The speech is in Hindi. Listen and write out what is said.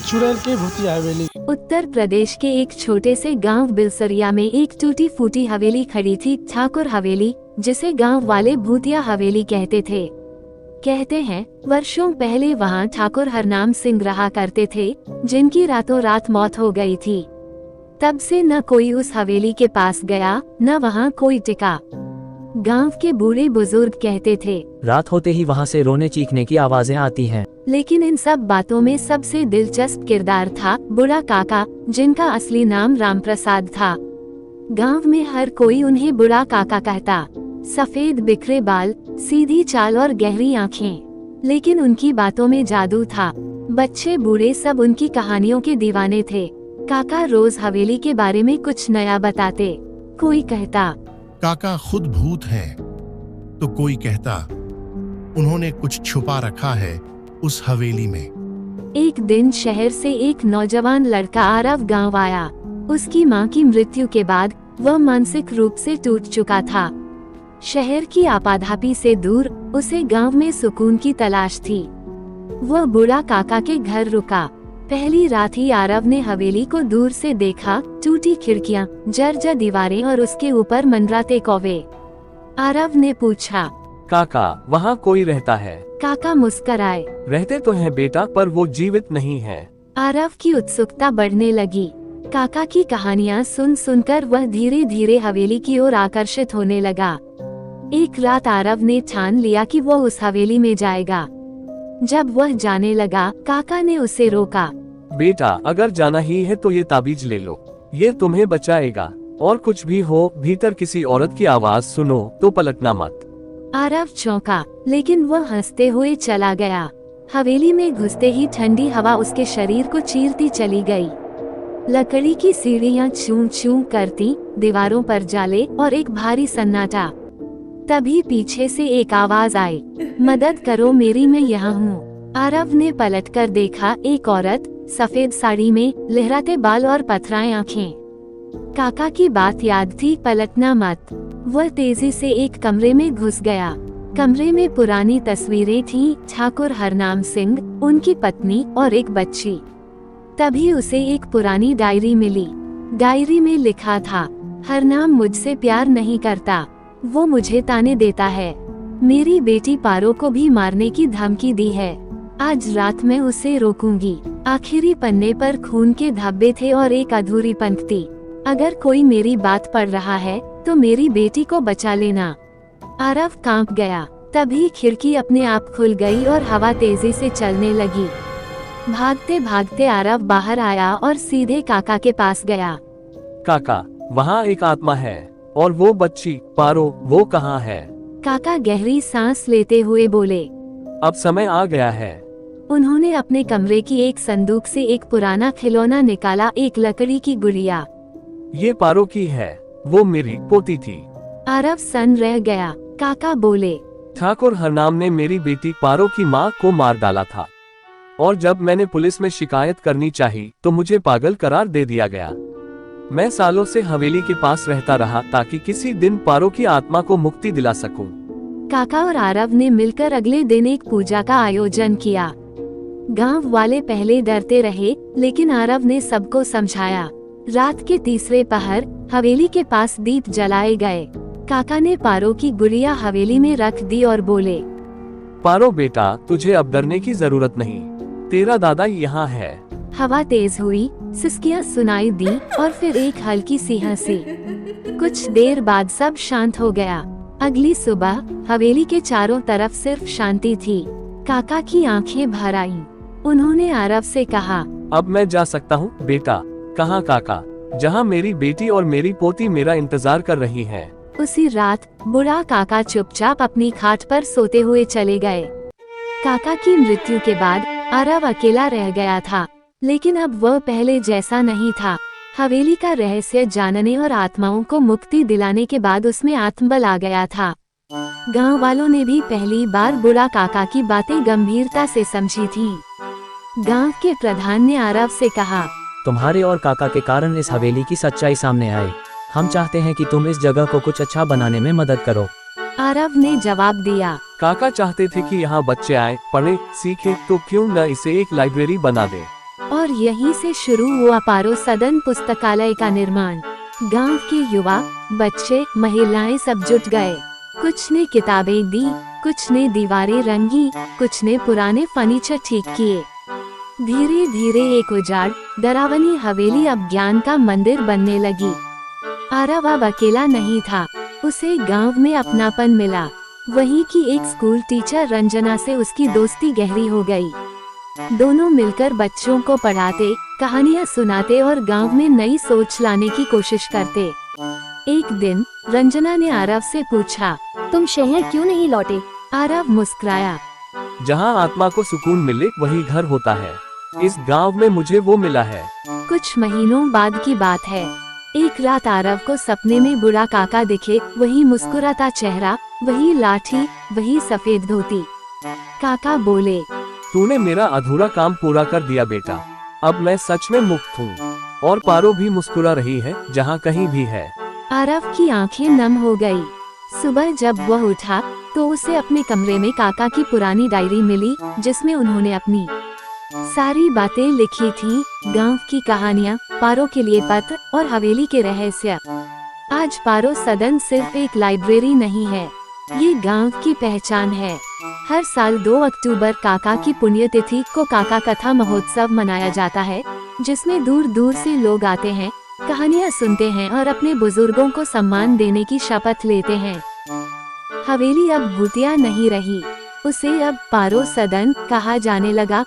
चुड़ैल के भूतिया हवेली। उत्तर प्रदेश के एक छोटे से गांव बिलसरिया में एक टूटी फूटी हवेली खड़ी थी, ठाकुर हवेली, जिसे गांव वाले भूतिया हवेली कहते थे। कहते हैं वर्षों पहले वहां ठाकुर हरनाम सिंह रहा करते थे, जिनकी रातों रात मौत हो गई थी। तब से न कोई उस हवेली के पास गया, न वहां कोई टिका। गांव के बूढ़े बुजुर्ग कहते थे रात होते ही वहां से रोने चीखने की आवाजें आती हैं। लेकिन इन सब बातों में सबसे दिलचस्प किरदार था बूढ़ा काका, जिनका असली नाम रामप्रसाद था। गांव में हर कोई उन्हें बूढ़ा काका कहता। सफेद बिखरे बाल, सीधी चाल और गहरी आँखें, लेकिन उनकी बातों में जादू था। बच्चे बूढ़े सब उनकी कहानियों के दीवाने थे। काका रोज हवेली के बारे में कुछ नया बताते। कोई कहता काका खुद भूत है, तो कोई कहता उन्होंने कुछ छुपा रखा है उस हवेली में। एक दिन शहर से एक नौजवान लड़का आरव गांव आया। उसकी मां की मृत्यु के बाद वह मानसिक रूप से टूट चुका था। शहर की आपाधापी से दूर उसे गांव में सुकून की तलाश थी। वह बूढ़ा काका के घर रुका। पहली रात ही आरव ने हवेली को दूर से देखा, टूटी खिड़कियां, जर्जर दीवारें और उसके ऊपर मंडराते कौवे। आरव ने पूछा, काका, वहाँ कोई रहता है? काका मुस्कराए। रहते तो हैं बेटा, पर वो जीवित नहीं है। आरव की उत्सुकता बढ़ने लगी। काका की कहानियां सुन सुनकर वह धीरे धीरे हवेली की ओर आकर्षित होने लगा। एक रात आरव ने ठान लिया कि वो उस हवेली में जाएगा। जब वह जाने लगा, काका ने उसे रोका। बेटा, अगर जाना ही है तो ये ताबीज ले लो, ये तुम्हें बचाएगा। और कुछ भी हो, भीतर किसी औरत की आवाज सुनो तो पलटना मत। आरव चौंका, लेकिन वह हंसते हुए चला गया। हवेली में घुसते ही ठंडी हवा उसके शरीर को चीरती चली गई। लकड़ी की सीढ़ियां चूं चूं करती, दीवारों पर जाले और एक भारी सन्नाटा। तभी पीछे से एक आवाज आई, मदद करो मेरी, मैं यहाँ हूँ। आरव ने पलटकर देखा, एक औरत सफेद साड़ी में, लहराते बाल और पथराए आँखें। काका की बात याद थी, पलटना मत। वह तेजी से एक कमरे में घुस गया। कमरे में पुरानी तस्वीरें थीं, ठाकुर हरनाम सिंह, उनकी पत्नी और एक बच्ची। तभी उसे एक पुरानी डायरी मिली। डायरी में लिखा था, हरनाम मुझसे प्यार नहीं करता, वो मुझे ताने देता है। मेरी बेटी पारो को भी मारने की धमकी दी है। आज रात मैं उसे रोकूंगी। आखिरी पन्ने पर खून के धब्बे थे और एक अधूरी पंक्ति, अगर कोई मेरी बात पढ़ रहा है तो मेरी बेटी को बचा लेना। आरव कांप गया। तभी खिड़की अपने आप खुल गई और हवा तेजी से चलने लगी। भागते भागते आरव बाहर आया और सीधे काका के पास गया। काका, वहाँ एक आत्मा है, और वो बच्ची पारो, वो कहाँ है? काका गहरी सांस लेते हुए बोले, अब समय आ गया है। उन्होंने अपने कमरे की एक संदूक से एक पुराना खिलौना निकाला, एक लकड़ी की गुड़िया। ये पारो की है, वो मेरी पोती थी। आरव सन रह गया। काका बोले, ठाकुर हरनाम ने मेरी बेटी पारो की माँ को मार डाला था, और जब मैंने पुलिस में शिकायत करनी चाही तो मुझे पागल करार दे दिया गया। मैं सालों से हवेली के पास रहता रहा ताकि किसी दिन पारो की आत्मा को मुक्ति दिला सकूं। काका और आरव ने मिलकर अगले दिन एक पूजा का आयोजन किया। गांव वाले पहले डरते रहे, लेकिन आरव ने सबको समझाया। रात के तीसरे पहर हवेली के पास दीप जलाए गए। काका ने पारो की गुड़िया हवेली में रख दी और बोले, पारो बेटा, तुझे अब डरने की जरूरत नहीं, तेरा दादा यहाँ है। हवा तेज हुई, सिसकियां सुनाई दी और फिर एक हल्की सी हंसी। कुछ देर बाद सब शांत हो गया। अगली सुबह हवेली के चारों तरफ सिर्फ शांति थी। काका की आंखें भर आईं। उन्होंने आरव से कहा, अब मैं जा सकता हूँ बेटा? कहाँ काका? जहाँ मेरी बेटी और मेरी पोती मेरा इंतजार कर रही हैं। उसी रात बूढ़ा काका चुपचाप अपनी खाट पर सोते हुए चले गए। काका की मृत्यु के बाद आरव अकेला रह गया था, लेकिन अब वह पहले जैसा नहीं था। हवेली का रहस्य जानने और आत्माओं को मुक्ति दिलाने के बाद उसमें आत्मबल आ गया था। गांव वालों ने भी पहली बार बूढ़ा काका की बातें गंभीरता से समझी थीं। गांव के प्रधान ने आरव से कहा, तुम्हारे और काका के कारण इस हवेली की सच्चाई सामने आई। हम चाहते हैं कि तुम इस जगह को कुछ अच्छा बनाने में मदद करो। आरव ने जवाब दिया, काका चाहते थे कि यहाँ बच्चे आए, पढ़े, सीखे, तो क्यों न इसे एक लाइब्रेरी बना दे। और यहीं से शुरू हुआ पारो सदन पुस्तकालय का निर्माण। गांव के युवा, बच्चे, महिलाएं सब जुट गए। कुछ ने किताबें दी, कुछ ने दीवारें रंगी, कुछ ने पुराने फर्नीचर ठीक किए। धीरे धीरे एक उजाड़, डरावनी हवेली अब ज्ञान का मंदिर बनने लगी। आरव अब अकेला नहीं था, उसे गांव में अपनापन मिला। वहीं की एक स्कूल टीचर रंजना से उसकी दोस्ती गहरी हो गई। दोनों मिलकर बच्चों को पढ़ाते, कहानियां सुनाते और गांव में नई सोच लाने की कोशिश करते। एक दिन रंजना ने आरव से पूछा, तुम शहर क्यों नहीं लौटे? आरव मुस्कुराया। जहाँ आत्मा को सुकून मिले वही घर होता है। इस गांव में मुझे वो मिला है। कुछ महीनों बाद की बात है। एक रात आरव को सपने में बूढ़ा काका दिखे। वही मुस्कुराता चेहरा, वही लाठी, वही सफेद धोती। काका बोले, तूने मेरा अधूरा काम पूरा कर दिया बेटा। अब मैं सच में मुक्त हूँ। और पारो भी मुस्कुरा रही है जहाँ कहीं भी है। आरव की आंखें नम हो गई। सुबह जब वह उठा तो उसे अपने कमरे में काका की पुरानी डायरी मिली, जिसमें उन्होंने अपनी सारी बातें लिखी थी। गांव की कहानियां, पारो के लिए पत्र और हवेली के रहस्य। आज पारो सदन सिर्फ एक लाइब्रेरी नहीं है, ये गांव की पहचान है। हर साल 2 अक्टूबर काका की पुण्यतिथि को काका कथा महोत्सव मनाया जाता है, जिसमें दूर दूर से लोग आते हैं, कहानियां सुनते हैं और अपने बुजुर्गों को सम्मान देने की शपथ लेते हैं। हवेली अब भूतिया नहीं रही, उसे अब पारो सदन कहा जाने लगा।